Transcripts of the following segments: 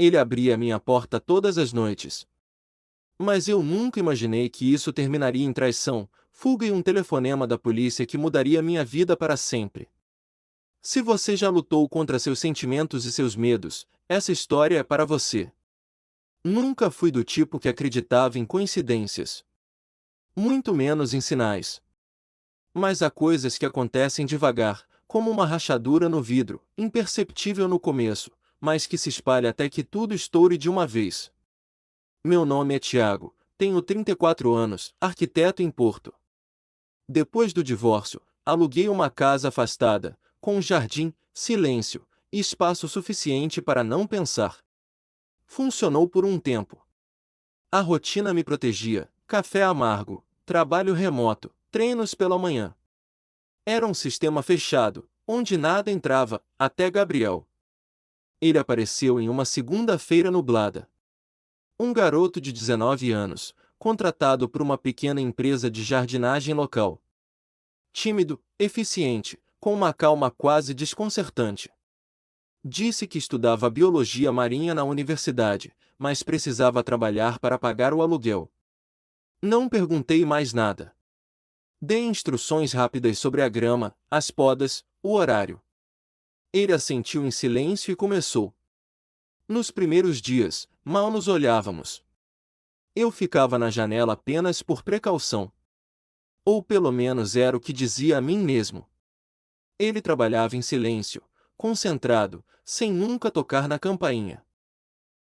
Ele abria minha porta todas as noites. Mas eu nunca imaginei que isso terminaria em traição, fuga e um telefonema da polícia que mudaria minha vida para sempre. Se você já lutou contra seus sentimentos e seus medos, essa história é para você. Nunca fui do tipo que acreditava em coincidências. Muito menos em sinais. Mas há coisas que acontecem devagar, como uma rachadura no vidro, imperceptível no começo, mas que se espalha até que tudo estoure de uma vez. Meu nome é Tiago, tenho 34 anos, arquiteto em Porto. Depois do divórcio, aluguei uma casa afastada, com um jardim, silêncio e espaço suficiente para não pensar. Funcionou por um tempo. A rotina me protegia, café amargo, trabalho remoto, treinos pela manhã. Era um sistema fechado, onde nada entrava, até Gabriel. Ele apareceu em uma segunda-feira nublada. Um garoto de 19 anos, contratado por uma pequena empresa de jardinagem local. Tímido, eficiente, com uma calma quase desconcertante. Disse que estudava biologia marinha na universidade, mas precisava trabalhar para pagar o aluguel. Não perguntei mais nada. Dei instruções rápidas sobre a grama, as podas, o horário. Ele assentiu em silêncio e começou. Nos primeiros dias, mal nos olhávamos. Eu ficava na janela apenas por precaução. Ou pelo menos era o que dizia a mim mesmo. Ele trabalhava em silêncio, concentrado, sem nunca tocar na campainha.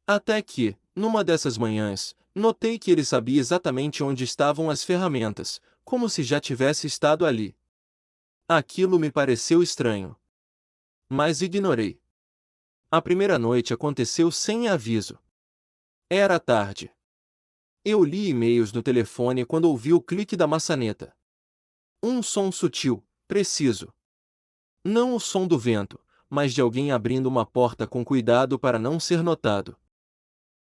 Até que, numa dessas manhãs, notei que ele sabia exatamente onde estavam as ferramentas, como se já tivesse estado ali. Aquilo me pareceu estranho. Mas ignorei. A primeira noite aconteceu sem aviso. Era tarde. Eu li e-mails no telefone quando ouvi o clique da maçaneta. Um som sutil, preciso. Não o som do vento, mas de alguém abrindo uma porta com cuidado para não ser notado.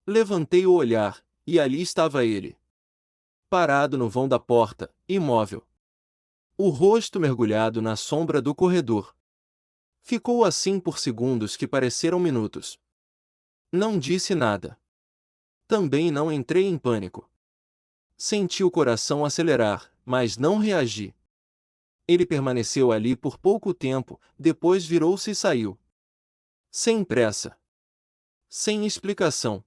Levantei o olhar, e ali estava ele. Parado no vão da porta, imóvel. O rosto mergulhado na sombra do corredor. Ficou assim por segundos que pareceram minutos. Não disse nada. Também não entrei em pânico. Senti o coração acelerar, mas não reagi. Ele permaneceu ali por pouco tempo, depois virou-se e saiu. Sem pressa. Sem explicação.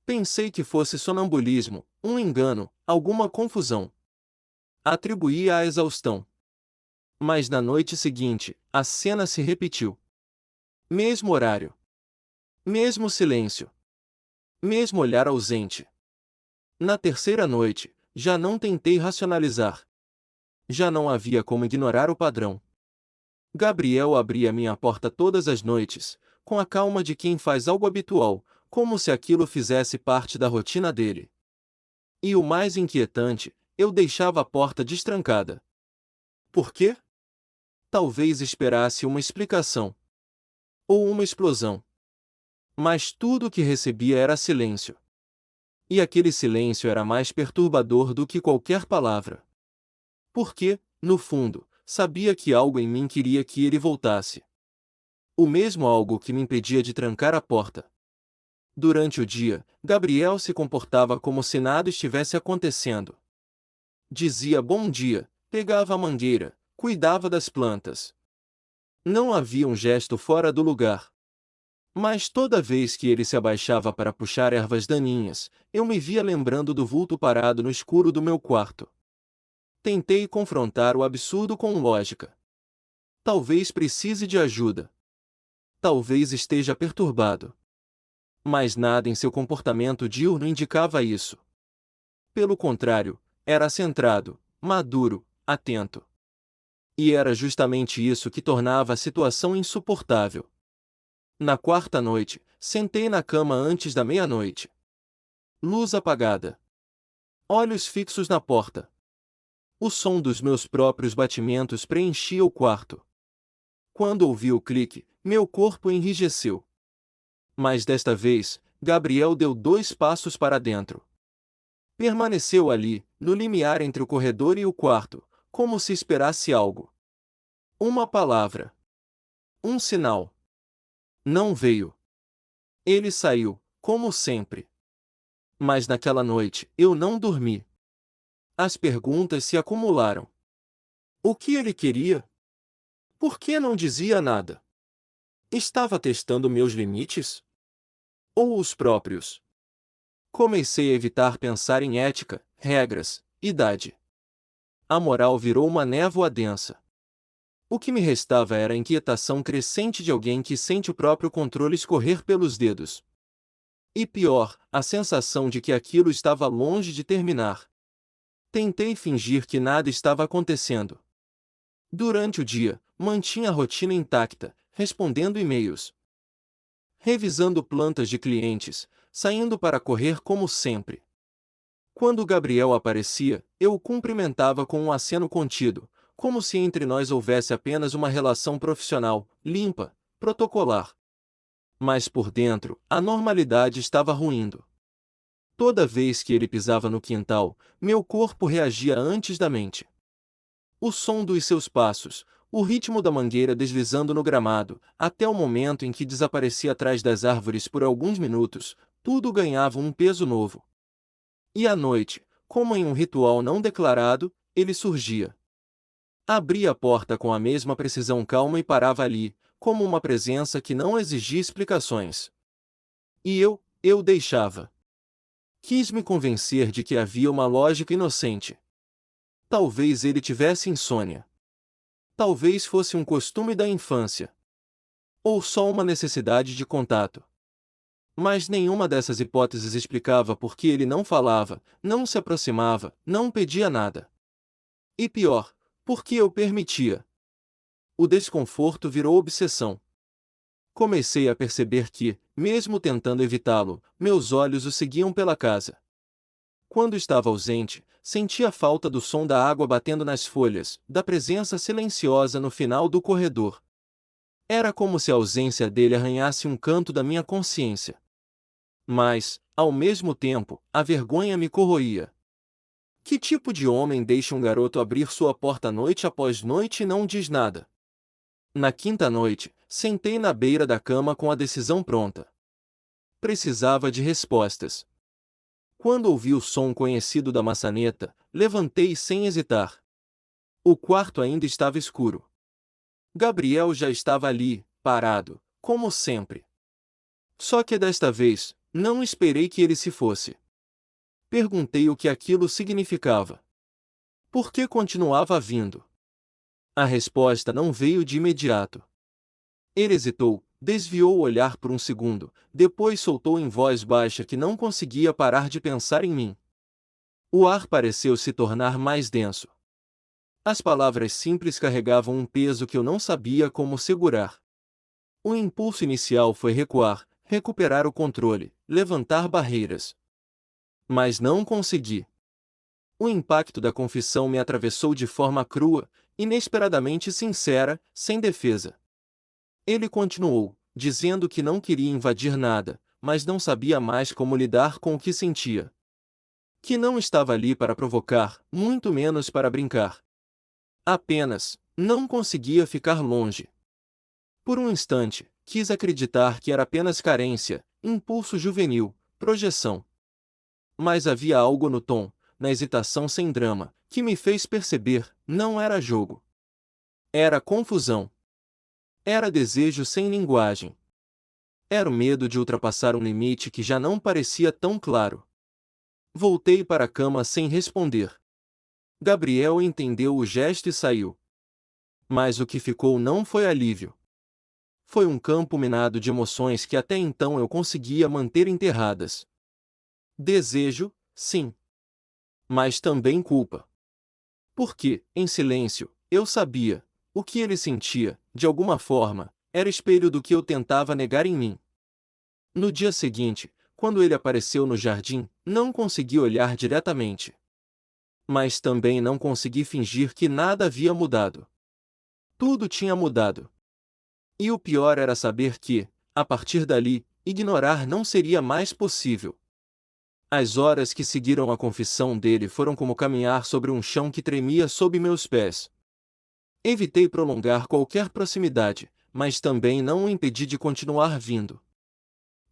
Pensei que fosse sonambulismo, um engano, alguma confusão. Atribuía à exaustão. Mas na noite seguinte, a cena se repetiu. Mesmo horário. Mesmo silêncio. Mesmo olhar ausente. Na terceira noite, já não tentei racionalizar. Já não havia como ignorar o padrão. Gabriel abria minha porta todas as noites, com a calma de quem faz algo habitual, como se aquilo fizesse parte da rotina dele. E o mais inquietante, eu deixava a porta destrancada. Por quê? Talvez esperasse uma explicação. Ou uma explosão. Mas tudo o que recebia era silêncio. E aquele silêncio era mais perturbador do que qualquer palavra. Porque, no fundo, sabia que algo em mim queria que ele voltasse. O mesmo algo que me impedia de trancar a porta. Durante o dia, Gabriel se comportava como se nada estivesse acontecendo. Dizia bom dia, pegava a mangueira, cuidava das plantas. Não havia um gesto fora do lugar. Mas toda vez que ele se abaixava para puxar ervas daninhas, eu me via lembrando do vulto parado no escuro do meu quarto. Tentei confrontar o absurdo com lógica. Talvez precise de ajuda. Talvez esteja perturbado. Mas nada em seu comportamento diurno indicava isso. Pelo contrário, era centrado, maduro, atento. E era justamente isso que tornava a situação insuportável. Na quarta noite, sentei na cama antes da meia-noite. Luz apagada. Olhos fixos na porta. O som dos meus próprios batimentos preenchia o quarto. Quando ouvi o clique, meu corpo enrijeceu. Mas desta vez, Gabriel deu 2 passos para dentro. Permaneceu ali, no limiar entre o corredor e o quarto, como se esperasse algo. Uma palavra. Um sinal. Não veio. Ele saiu, como sempre. Mas naquela noite, eu não dormi. As perguntas se acumularam. O que ele queria? Por que não dizia nada? Estava testando meus limites? Ou os próprios? Comecei a evitar pensar em ética, regras, idade. A moral virou uma névoa densa. O que me restava era a inquietação crescente de alguém que sente o próprio controle escorrer pelos dedos. E pior, a sensação de que aquilo estava longe de terminar. Tentei fingir que nada estava acontecendo. Durante o dia, mantinha a rotina intacta, respondendo e-mails, revisando plantas de clientes, saindo para correr como sempre. Quando Gabriel aparecia, eu o cumprimentava com um aceno contido, como se entre nós houvesse apenas uma relação profissional, limpa, protocolar. Mas por dentro, a normalidade estava ruindo. Toda vez que ele pisava no quintal, meu corpo reagia antes da mente. O som dos seus passos, o ritmo da mangueira deslizando no gramado, até o momento em que desaparecia atrás das árvores por alguns minutos, tudo ganhava um peso novo. E à noite, como em um ritual não declarado, ele surgia. Abria a porta com a mesma precisão calma e parava ali, como uma presença que não exigia explicações. E eu deixava. Quis me convencer de que havia uma lógica inocente. Talvez ele tivesse insônia. Talvez fosse um costume da infância. Ou só uma necessidade de contato. Mas nenhuma dessas hipóteses explicava por que ele não falava, não se aproximava, não pedia nada. E pior, por que eu permitia. O desconforto virou obsessão. Comecei a perceber que, mesmo tentando evitá-lo, meus olhos o seguiam pela casa. Quando estava ausente, sentia a falta do som da água batendo nas folhas, da presença silenciosa no final do corredor. Era como se a ausência dele arranhasse um canto da minha consciência. Mas, ao mesmo tempo, a vergonha me corroía. Que tipo de homem deixa um garoto abrir sua porta noite após noite e não diz nada? Na quinta noite, sentei na beira da cama com a decisão pronta. Precisava de respostas. Quando ouvi o som conhecido da maçaneta, levantei sem hesitar. O quarto ainda estava escuro. Gabriel já estava ali, parado, como sempre. Só que desta vez, não esperei que ele se fosse. Perguntei o que aquilo significava. Por que continuava vindo? A resposta não veio de imediato. Ele hesitou, desviou o olhar por um segundo, depois soltou em voz baixa que não conseguia parar de pensar em mim. O ar pareceu se tornar mais denso. As palavras simples carregavam um peso que eu não sabia como segurar. O impulso inicial foi recuar, recuperar o controle, levantar barreiras. Mas não consegui. O impacto da confissão me atravessou de forma crua, inesperadamente sincera, sem defesa. Ele continuou, dizendo que não queria invadir nada, mas não sabia mais como lidar com o que sentia. Que não estava ali para provocar, muito menos para brincar. Apenas, não conseguia ficar longe. Por um instante, quis acreditar que era apenas carência, impulso juvenil, projeção. Mas havia algo no tom, na hesitação sem drama, que me fez perceber, não era jogo. Era confusão. Era desejo sem linguagem. Era o medo de ultrapassar um limite que já não parecia tão claro. Voltei para a cama sem responder. Gabriel entendeu o gesto e saiu. Mas o que ficou não foi alívio. Foi um campo minado de emoções que até então eu conseguia manter enterradas. Desejo, sim. Mas também culpa. Porque, em silêncio, eu sabia, o que ele sentia, de alguma forma, era espelho do que eu tentava negar em mim. No dia seguinte, quando ele apareceu no jardim, não consegui olhar diretamente. Mas também não consegui fingir que nada havia mudado. Tudo tinha mudado. E o pior era saber que, a partir dali, ignorar não seria mais possível. As horas que seguiram a confissão dele foram como caminhar sobre um chão que tremia sob meus pés. Evitei prolongar qualquer proximidade, mas também não o impedi de continuar vindo.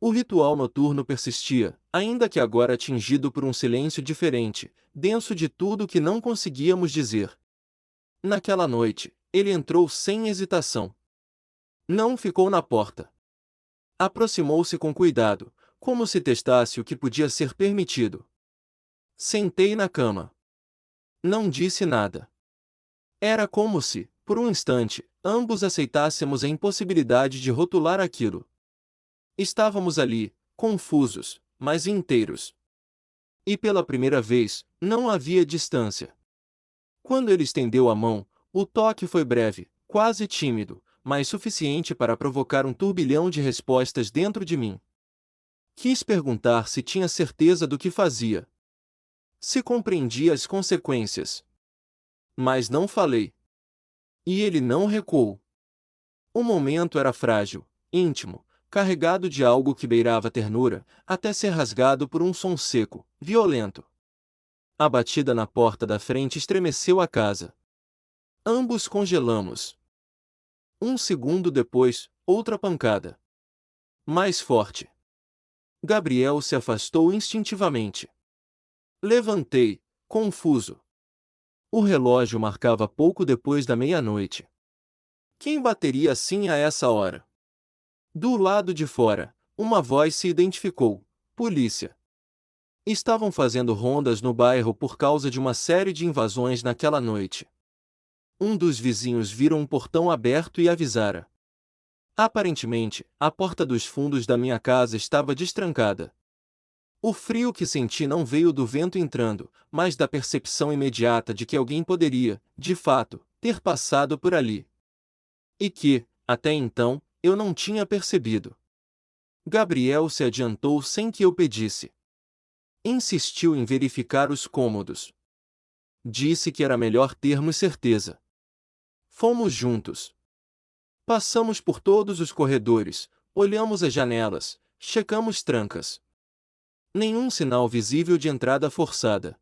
O ritual noturno persistia, ainda que agora atingido por um silêncio diferente, denso de tudo que não conseguíamos dizer. Naquela noite, ele entrou sem hesitação. Não ficou na porta. Aproximou-se com cuidado, como se testasse o que podia ser permitido. Sentei na cama. Não disse nada. Era como se, por um instante, ambos aceitássemos a impossibilidade de rotular aquilo. Estávamos ali, confusos, mas inteiros. E pela primeira vez, não havia distância. Quando ele estendeu a mão, o toque foi breve, quase tímido, mas suficiente para provocar um turbilhão de respostas dentro de mim. Quis perguntar se tinha certeza do que fazia. Se compreendia as consequências. Mas não falei. E ele não recuou. O momento era frágil, íntimo, carregado de algo que beirava ternura, até ser rasgado por um som seco, violento. A batida na porta da frente estremeceu a casa. Ambos congelamos. Um segundo depois, outra pancada. Mais forte. Gabriel se afastou instintivamente. Levantei, confuso. O relógio marcava pouco depois da meia-noite. Quem bateria assim a essa hora? Do lado de fora, uma voz se identificou: polícia. Estavam fazendo rondas no bairro por causa de uma série de invasões naquela noite. Um dos vizinhos viram um portão aberto e avisara. Aparentemente, a porta dos fundos da minha casa estava destrancada. O frio que senti não veio do vento entrando, mas da percepção imediata de que alguém poderia, de fato, ter passado por ali. E que, até então, eu não tinha percebido. Gabriel se adiantou sem que eu pedisse. Insistiu em verificar os cômodos. Disse que era melhor termos certeza. Fomos juntos. Passamos por todos os corredores, olhamos as janelas, checamos trancas. Nenhum sinal visível de entrada forçada.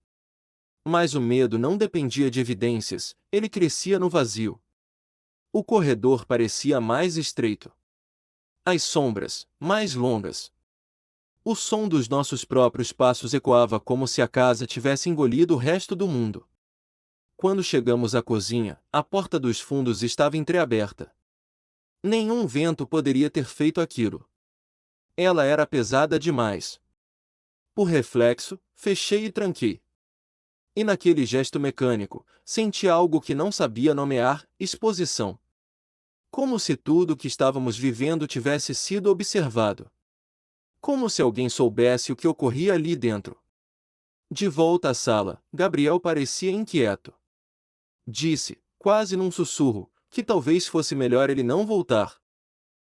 Mas o medo não dependia de evidências, ele crescia no vazio. O corredor parecia mais estreito. As sombras, mais longas. O som dos nossos próprios passos ecoava como se a casa tivesse engolido o resto do mundo. Quando chegamos à cozinha, a porta dos fundos estava entreaberta. Nenhum vento poderia ter feito aquilo. Ela era pesada demais. Por reflexo, fechei e tranquei. E naquele gesto mecânico, senti algo que não sabia nomear: exposição. Como se tudo o que estávamos vivendo tivesse sido observado. Como se alguém soubesse o que ocorria ali dentro. De volta à sala, Gabriel parecia inquieto. Disse, quase num sussurro, que talvez fosse melhor ele não voltar.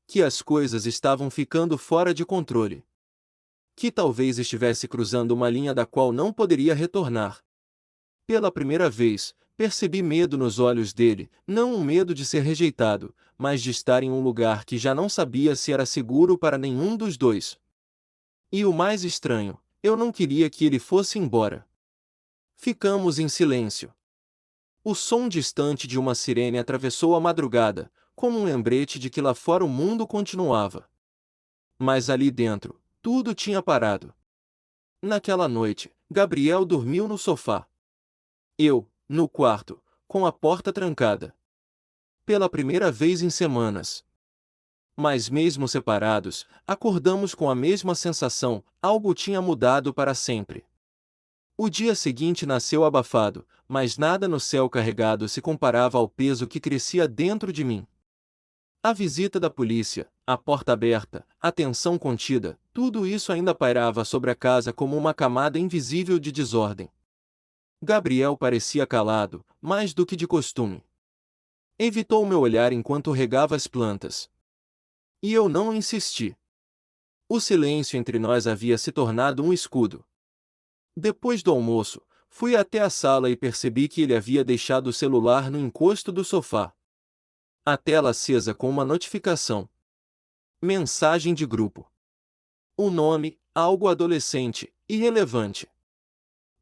Que as coisas estavam ficando fora de controle. Que talvez estivesse cruzando uma linha da qual não poderia retornar. Pela primeira vez, percebi medo nos olhos dele, não um medo de ser rejeitado, mas de estar em um lugar que já não sabia se era seguro para nenhum dos dois. E o mais estranho, eu não queria que ele fosse embora. Ficamos em silêncio. O som distante de uma sirene atravessou a madrugada, como um lembrete de que lá fora o mundo continuava. Mas ali dentro, tudo tinha parado. Naquela noite, Gabriel dormiu no sofá. Eu, no quarto, com a porta trancada. Pela primeira vez em semanas. Mas mesmo separados, acordamos com a mesma sensação: algo tinha mudado para sempre. O dia seguinte nasceu abafado, mas nada no céu carregado se comparava ao peso que crescia dentro de mim. A visita da polícia, a porta aberta, a tensão contida, tudo isso ainda pairava sobre a casa como uma camada invisível de desordem. Gabriel parecia calado, mais do que de costume. Evitou meu olhar enquanto regava as plantas. E eu não insisti. O silêncio entre nós havia se tornado um escudo. Depois do almoço, fui até a sala e percebi que ele havia deixado o celular no encosto do sofá. A tela acesa com uma notificação. Mensagem de grupo. O nome, algo adolescente, irrelevante.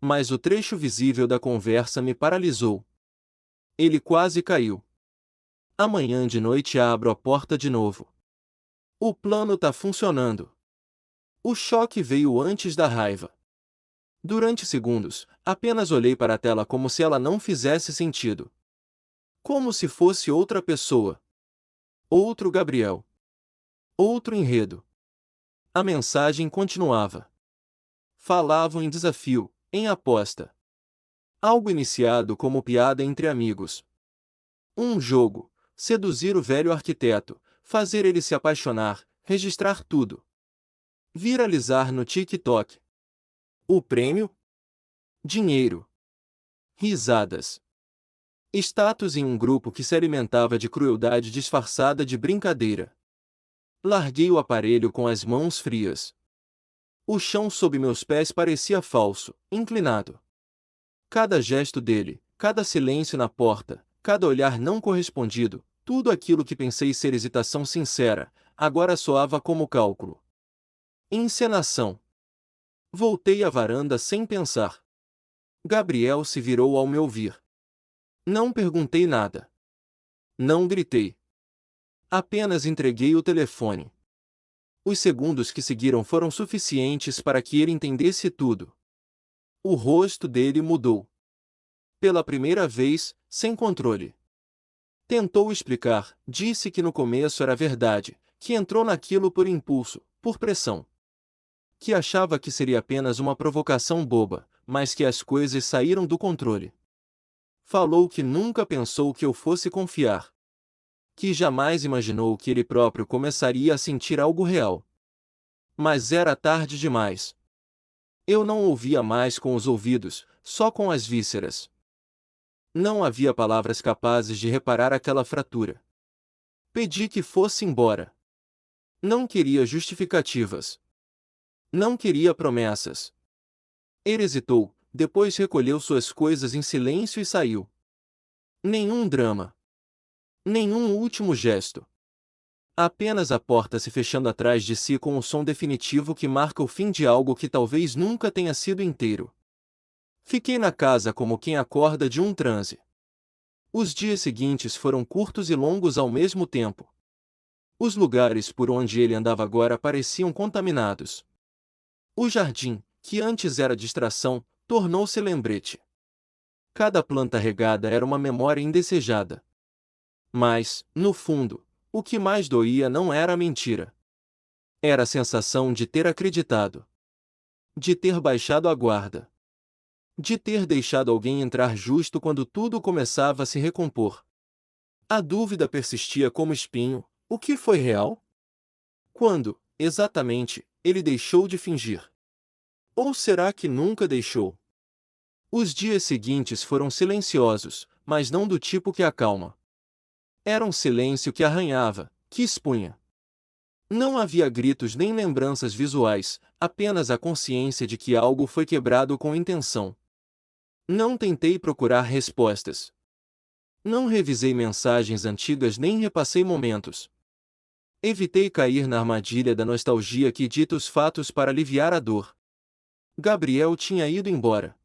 Mas o trecho visível da conversa me paralisou. Ele quase caiu. Amanhã de noite abro a porta de novo. O plano tá funcionando. O choque veio antes da raiva. Durante segundos, apenas olhei para a tela como se ela não fizesse sentido. Como se fosse outra pessoa. Outro Gabriel. Outro enredo. A mensagem continuava. Falavam em desafio, em aposta. Algo iniciado como piada entre amigos. Um jogo, seduzir o velho arquiteto, fazer ele se apaixonar, registrar tudo. Viralizar no TikTok. O prêmio? Dinheiro. Risadas. Status em um grupo que se alimentava de crueldade disfarçada de brincadeira. Larguei o aparelho com as mãos frias. O chão sob meus pés parecia falso, inclinado. Cada gesto dele, cada silêncio na porta, cada olhar não correspondido, tudo aquilo que pensei ser hesitação sincera, agora soava como cálculo. Encenação. Voltei à varanda sem pensar. Gabriel se virou ao me ouvir. Não perguntei nada. Não gritei. Apenas entreguei o telefone. Os segundos que seguiram foram suficientes para que ele entendesse tudo. O rosto dele mudou. Pela primeira vez, sem controle. Tentou explicar, disse que no começo era verdade, que entrou naquilo por impulso, por pressão. Que achava que seria apenas uma provocação boba, mas que as coisas saíram do controle. Falou que nunca pensou que eu fosse confiar. Que jamais imaginou que ele próprio começaria a sentir algo real. Mas era tarde demais. Eu não ouvia mais com os ouvidos, só com as vísceras. Não havia palavras capazes de reparar aquela fratura. Pedi que fosse embora. Não queria justificativas. Não queria promessas. Ele hesitou, depois recolheu suas coisas em silêncio e saiu. Nenhum drama. Nenhum último gesto. Apenas a porta se fechando atrás de si com o som definitivo que marca o fim de algo que talvez nunca tenha sido inteiro. Fiquei na casa como quem acorda de um transe. Os dias seguintes foram curtos e longos ao mesmo tempo. Os lugares por onde ele andava agora pareciam contaminados. O jardim, que antes era distração, tornou-se lembrete. Cada planta regada era uma memória indesejada. Mas, no fundo, o que mais doía não era a mentira. Era a sensação de ter acreditado. De ter baixado a guarda. De ter deixado alguém entrar justo quando tudo começava a se recompor. A dúvida persistia como espinho: o que foi real? Quando, exatamente, ele deixou de fingir? Ou será que nunca deixou? Os dias seguintes foram silenciosos, mas não do tipo que acalma. Era um silêncio que arranhava, que expunha. Não havia gritos nem lembranças visuais, apenas a consciência de que algo foi quebrado com intenção. Não tentei procurar respostas. Não revisei mensagens antigas nem repassei momentos. Evitei cair na armadilha da nostalgia que dita os fatos para aliviar a dor. Gabriel tinha ido embora.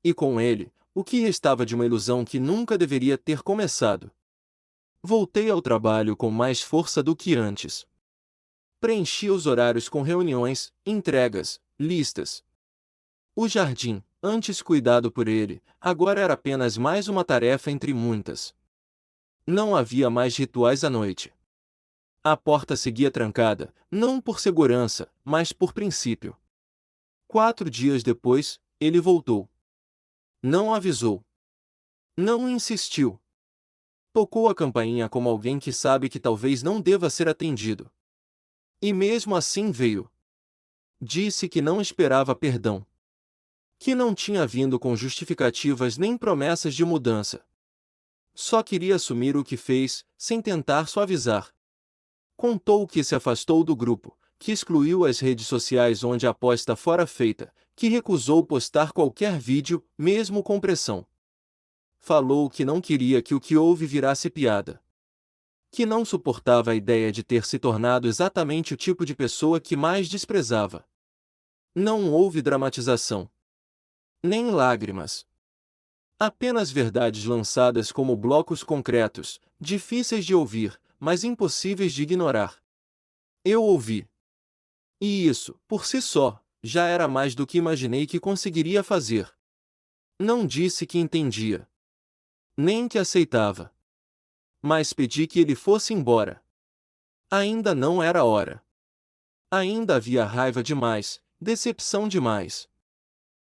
E com ele, o que restava de uma ilusão que nunca deveria ter começado. Voltei ao trabalho com mais força do que antes. Preenchi os horários com reuniões, entregas, listas. O jardim, antes cuidado por ele, agora era apenas mais uma tarefa entre muitas. Não havia mais rituais à noite. A porta seguia trancada, não por segurança, mas por princípio. 4 dias depois, ele voltou. Não avisou. Não insistiu. Tocou a campainha como alguém que sabe que talvez não deva ser atendido. E mesmo assim veio. Disse que não esperava perdão. Que não tinha vindo com justificativas nem promessas de mudança. Só queria assumir o que fez, sem tentar suavizar. Contou que se afastou do grupo, que excluiu as redes sociais onde a aposta fora feita, que recusou postar qualquer vídeo, mesmo com pressão. Falou que não queria que o que houve virasse piada. Que não suportava a ideia de ter se tornado exatamente o tipo de pessoa que mais desprezava. Não houve dramatização. Nem lágrimas. Apenas verdades lançadas como blocos concretos, difíceis de ouvir, mas impossíveis de ignorar. Eu ouvi. E isso, por si só, já era mais do que imaginei que conseguiria fazer. Não disse que entendia, nem que aceitava, mas pedi que ele fosse embora. Ainda não era hora. Ainda havia raiva demais, decepção demais.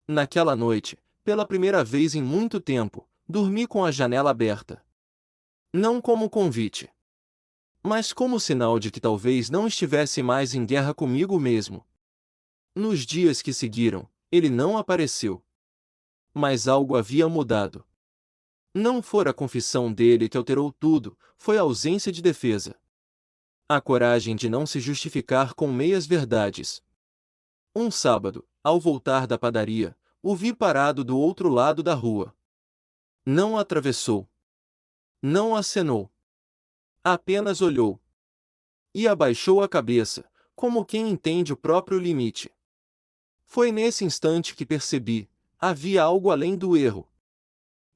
Naquela noite, pela primeira vez em muito tempo, dormi com a janela aberta. Não como convite, mas como sinal de que talvez não estivesse mais em guerra comigo mesmo. Nos dias que seguiram, ele não apareceu. Mas algo havia mudado. Não fora a confissão dele que alterou tudo, foi a ausência de defesa. A coragem de não se justificar com meias-verdades. Um sábado, ao voltar da padaria, o vi parado do outro lado da rua. Não atravessou. Não acenou. Apenas olhou. E abaixou a cabeça, como quem entende o próprio limite. Foi nesse instante que percebi, havia algo além do erro.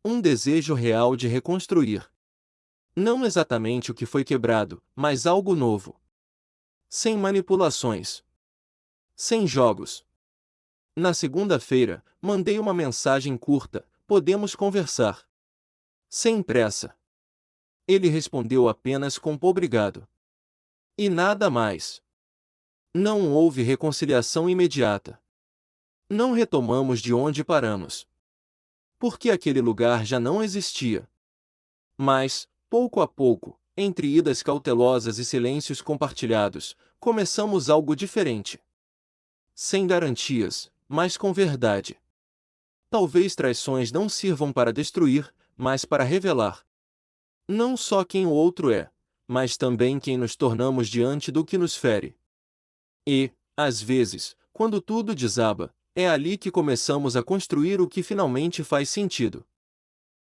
Um desejo real de reconstruir. Não exatamente o que foi quebrado, mas algo novo. Sem manipulações. Sem jogos. Na segunda-feira, mandei uma mensagem curta: podemos conversar. Sem pressa. Ele respondeu apenas com obrigado. E nada mais. Não houve reconciliação imediata. Não retomamos de onde paramos. Porque aquele lugar já não existia. Mas, pouco a pouco, entre idas cautelosas e silêncios compartilhados, começamos algo diferente. Sem garantias, mas com verdade. Talvez traições não sirvam para destruir, mas para revelar. Não só quem o outro é, mas também quem nos tornamos diante do que nos fere. E, às vezes, quando tudo desaba, é ali que começamos a construir o que finalmente faz sentido.